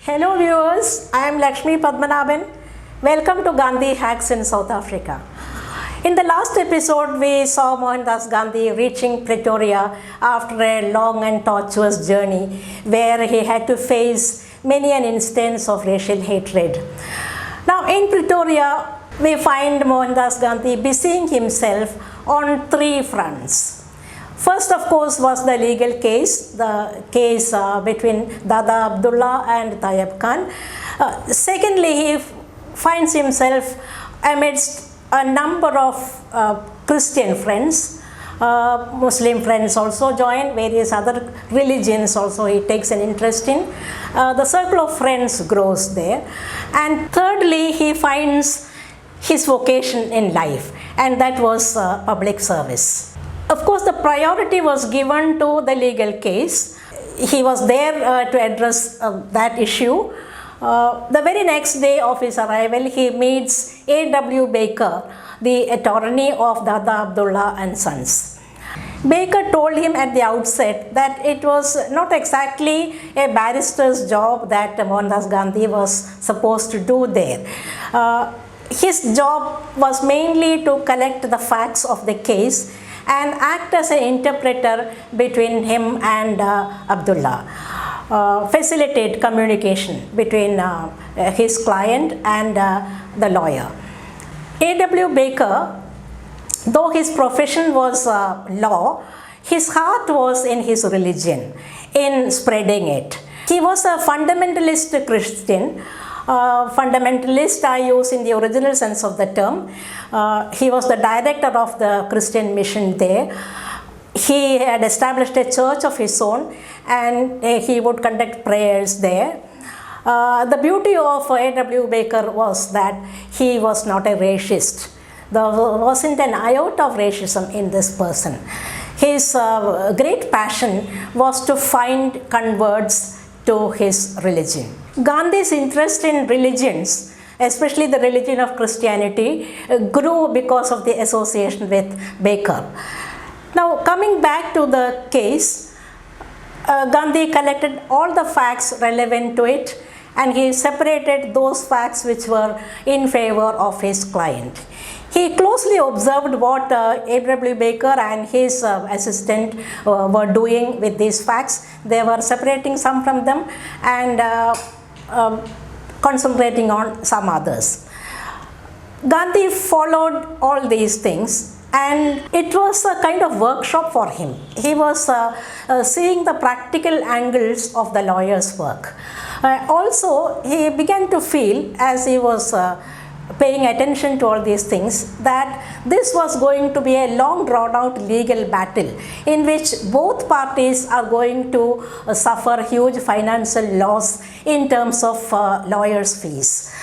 Hello viewers, I am Lakshmi Padmanabhan. Welcome to Gandhi Hacks in South Africa. In the last episode, we saw Mohandas Gandhi reaching Pretoria after a long and tortuous journey where he had to face many an instance of racial hatred. Now in Pretoria, we find Mohandas Gandhi busying himself on three fronts. First, of course, was the legal case, the case between Dada Abdullah and Tayyab Khan. Secondly, he finds himself amidst a number of Christian friends. Muslim friends also join, various other religions also he takes an interest in. The circle of friends grows there. And thirdly, he finds his vocation in life, and that was public service. Of course, the priority was given to the legal case. He was there to address that issue. The very next day of his arrival, he meets A.W. Baker, the attorney of Dada Abdullah and Sons. Baker told him at the outset that it was not exactly a barrister's job that Mohandas Gandhi was supposed to do there. His job was mainly to collect the facts of the case and act as an interpreter between him and Abdullah, facilitate communication between his client and the lawyer. A.W. Baker, though his profession was law, his heart was in his religion, in spreading it. He was a fundamentalist Christian. Fundamentalist I use in the original sense of the term. He was the director of the Christian mission there. He had established a church of his own and he would conduct prayers there. The beauty of A.W. Baker was that he was not a racist. There wasn't an iota of racism in this person. His great passion was to find converts to his religion. Gandhi's interest in religions, especially the religion of Christianity, grew because of the association with Baker. Now, coming back to the case, Gandhi collected all the facts relevant to it and he separated those facts which were in favor of his client. He closely observed what A.W. Baker and his assistant were doing with these facts. They were separating some from them and concentrating on some others. Gandhi followed all these things and it was a kind of workshop for him. He was seeing the practical angles of the lawyer's work. Also, he began to feel as he was paying attention to all these things that this was going to be a long drawn out legal battle in which both parties are going to suffer huge financial loss in terms of lawyers' fees.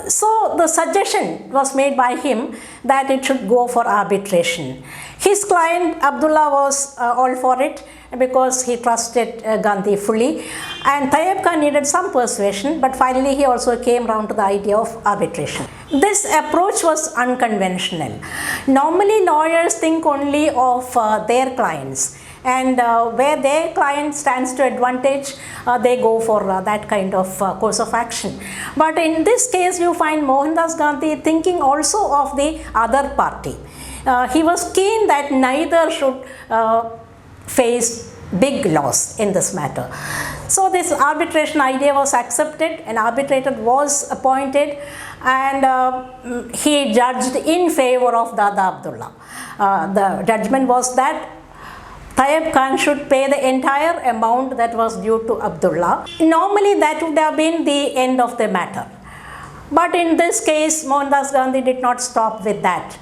So the suggestion was made by him that it should go for arbitration. His client Abdullah was all for it because he trusted Gandhi fully, and Tayyab Khan needed some persuasion, but finally he also came round to the idea of arbitration. This approach was unconventional. Normally lawyers think only of their clients, and where their client stands to advantage, they go for that kind of course of action. But in this case, you find Mohandas Gandhi thinking also of the other party. He was keen that neither should face big loss in this matter. So this arbitration idea was accepted, an arbitrator was appointed, and he judged in favor of Dada Abdullah. The judgment was that Tayyab Khan should pay the entire amount that was due to Abdullah. Normally that would have been the end of the matter. But in this case, Mohandas Gandhi did not stop with that.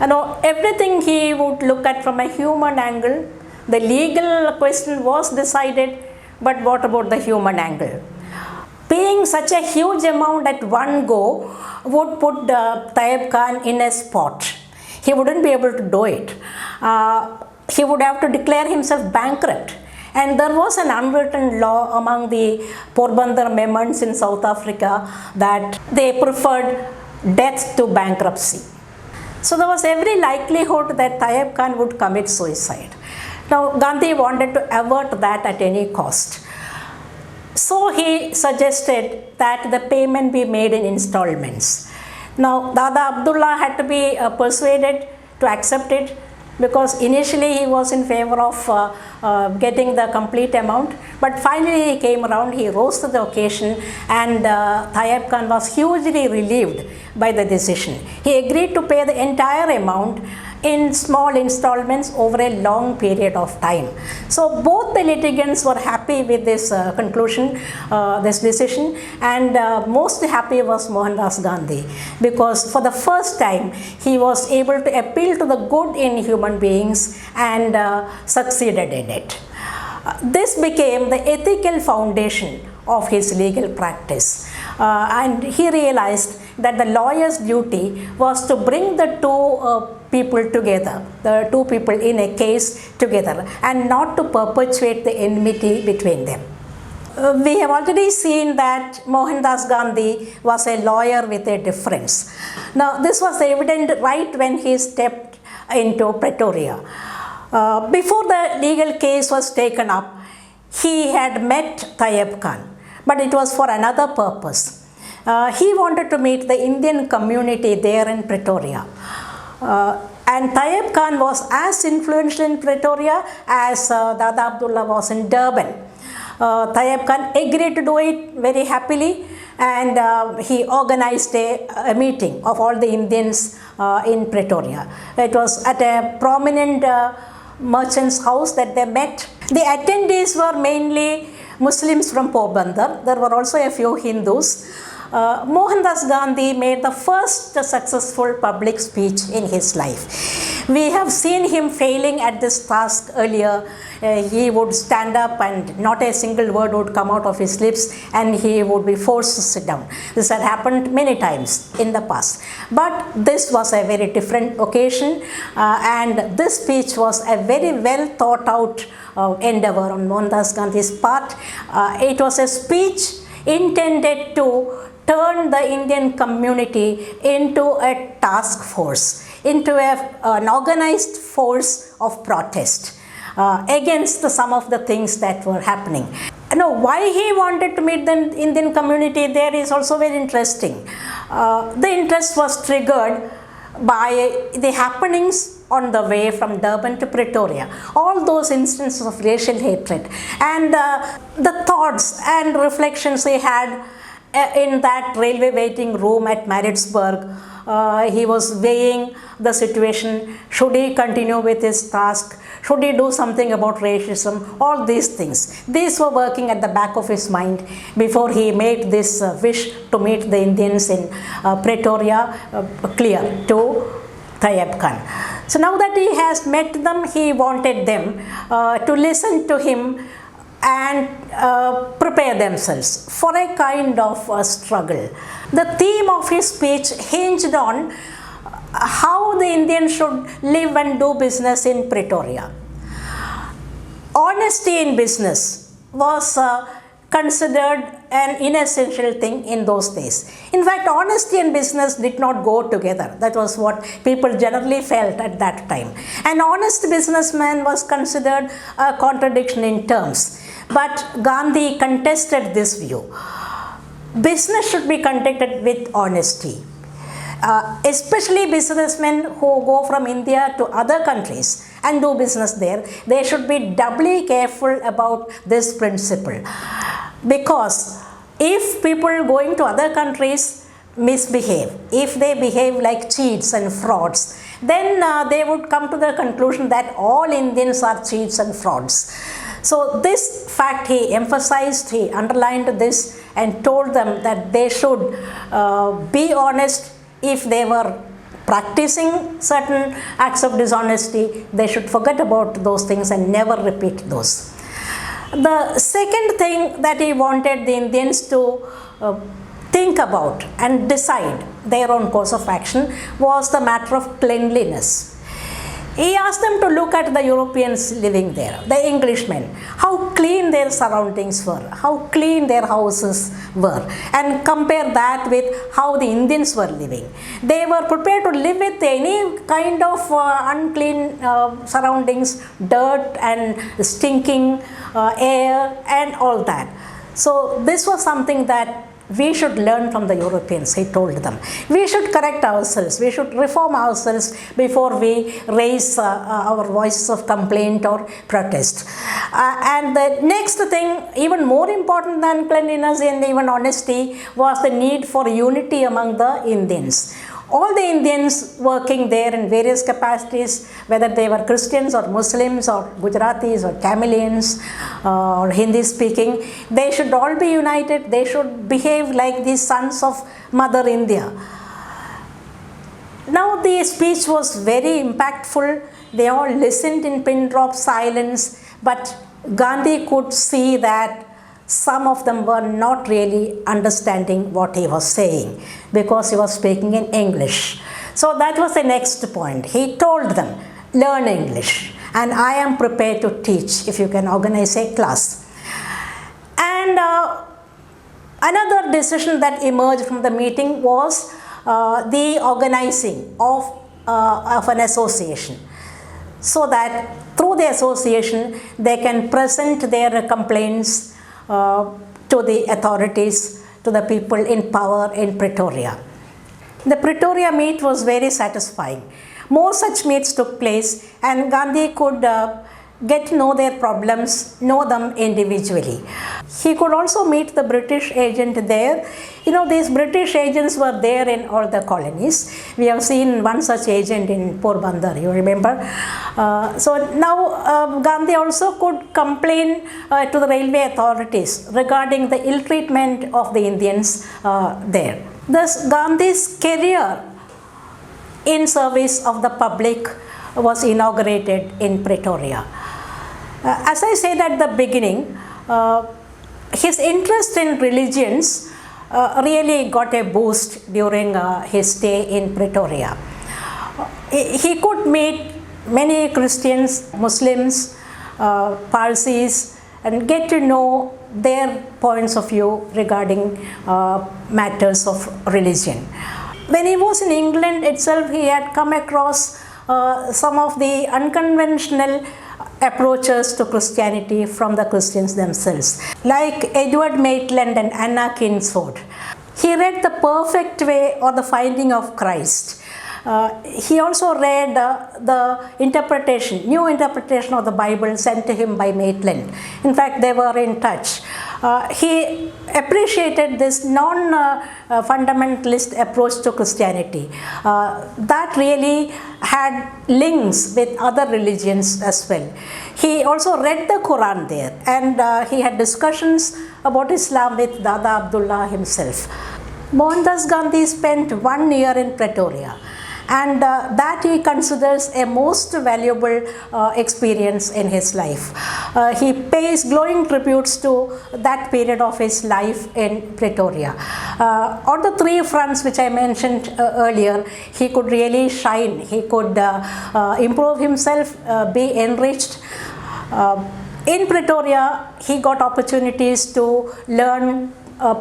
Everything he would look at from a human angle. The legal question was decided, but what about the human angle? Paying such a huge amount at one go would put Tayyab Khan in a spot. He wouldn't be able to do it. He would have to declare himself bankrupt. And there was an unwritten law among the Porbandar Memons in South Africa that they preferred death to bankruptcy. So there was every likelihood that Tayyab Khan would commit suicide. Now Gandhi wanted to avert that at any cost. So he suggested that the payment be made in installments. Now Dada Abdullah had to be persuaded to accept it, because initially he was in favor of getting the complete amount, but finally he came around, he rose to the occasion, and Tayyab Khan was hugely relieved by the decision. He agreed to pay the entire amount in small installments over a long period of time. So both the litigants were happy with this conclusion, this decision, and most happy was Mohandas Gandhi, because for the first time he was able to appeal to the good in human beings and succeeded in it. This became the ethical foundation of his legal practice, and he realized that the lawyer's duty was to bring the people together, the two people in a case together, and not to perpetuate the enmity between them. We have already seen that Mohandas Gandhi was a lawyer with a difference. Now, this was evident right when he stepped into Pretoria. Before the legal case was taken up, he had met Tayyab Khan, but it was for another purpose. He wanted to meet the Indian community there in Pretoria. And Tayyab Khan was as influential in Pretoria as Dada Abdullah was in Durban. Tayyab Khan agreed to do it very happily, and he organized a meeting of all the Indians in Pretoria. It was at a prominent merchant's house that they met. The attendees were mainly Muslims from Porbandar. There were also a few Hindus. Mohandas Gandhi made the first successful public speech in his life. We have seen him failing at this task earlier. He would stand up and not a single word would come out of his lips, and he would be forced to sit down. This had happened many times in the past. But this was a very different occasion, and this speech was a very well thought out endeavor on Mohandas Gandhi's part. It was a speech intended to turn the Indian community into a task force, into an organized force of protest against some of the things that were happening. Now, why he wanted to meet the Indian community there is also very interesting. The interest was triggered by the happenings on the way from Durban to Pretoria, all those instances of racial hatred, and the thoughts and reflections he had in that railway waiting room at Maritzburg. He was weighing the situation. Should he continue with his task? Should he do something about racism? All these things. These were working at the back of his mind before he made this wish to meet the Indians in Pretoria clear to Tayyab Khan. So now that he has met them, he wanted them to listen to him and prepare themselves for a kind of struggle. The theme of his speech hinged on how the Indians should live and do business in Pretoria. Honesty in business was considered an inessential thing in those days. In fact, honesty and business did not go together. That was what people generally felt at that time. An honest businessman was considered a contradiction in terms. But Gandhi contested this view. Business should be conducted with honesty. Especially businessmen who go from India to other countries and do business there, they should be doubly careful about this principle. Because if people going to other countries misbehave, if they behave like cheats and frauds, then they would come to the conclusion that all Indians are cheats and frauds. So this fact he emphasized, he underlined this and told them that they should be honest. If they were practicing certain acts of dishonesty, they should forget about those things and never repeat those. The second thing that he wanted the Indians to think about and decide their own course of action was the matter of cleanliness. He asked them to look at the Europeans living there, the Englishmen, how clean their surroundings were, how clean their houses were, and compare that with how the Indians were living. They were prepared to live with any kind of unclean surroundings, dirt and stinking air and all that. So this was something that we should learn from the Europeans, he told them. We should correct ourselves, we should reform ourselves before we raise our voices of complaint or protest. And the next thing, even more important than cleanliness and even honesty, was the need for unity among the Indians. All the Indians working there in various capacities, whether they were Christians or Muslims or Gujaratis or Tamilians or Hindi speaking, they should all be united. They should behave like the sons of Mother India. Now the speech was very impactful. They all listened in pin drop silence, but Gandhi could see that some of them were not really understanding what he was saying because he was speaking in English. So that was the next point. He told them, learn English, and I am prepared to teach if you can organize a class. And another decision that emerged from the meeting was the organizing of an association, so that through the association they can present their complaints to the authorities, to the people in power in Pretoria. The Pretoria meet was very satisfying. More such meets took place, and Gandhi could get to know their problems, know them individually. He could also meet the British agent there. You know, these British agents were there in all the colonies. We have seen one such agent in Porbandar, you remember. So now Gandhi also could complain to the railway authorities regarding the ill treatment of the Indians there. Thus, Gandhi's career in service of the public was inaugurated in Pretoria. As I said at the beginning, his interest in religions really got a boost during his stay in Pretoria. He could meet many Christians, Muslims, Parsis, and get to know their points of view regarding matters of religion. When he was in England itself, he had come across some of the unconventional approaches to Christianity from the Christians themselves, like Edward Maitland and Anna Kingsford. He read The Perfect Way or The Finding of Christ. He also read the new interpretation of the Bible sent to him by Maitland. In fact, they were in touch. He appreciated this non-fundamentalist approach to Christianity that really had links with other religions as well. He also read the Quran there, and he had discussions about Islam with Dada Abdullah himself. Mohandas Gandhi spent 1 year in Pretoria, and that he considers a most valuable experience in his life. He pays glowing tributes to that period of his life in Pretoria. On the three fronts which I mentioned earlier, he could really shine. He could improve himself, be enriched. In Pretoria, he got opportunities to learn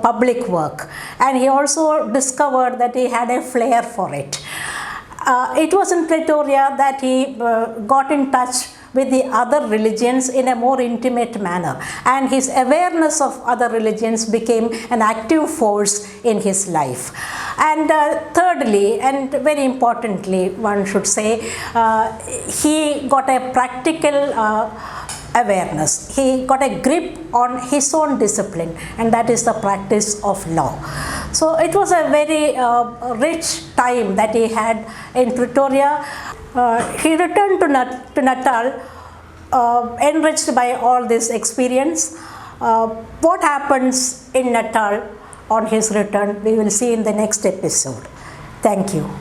public work, and he also discovered that he had a flair for it. It was in Pretoria that he got in touch with the other religions in a more intimate manner, and his awareness of other religions became an active force in his life. And thirdly, and very importantly, one should say, he got a practical awareness. He got a grip on his own discipline, and that is the practice of law. So it was a very rich time that he had in Pretoria. He returned to Natal enriched by all this experience. What happens in Natal on his return, we will see in the next episode. Thank you.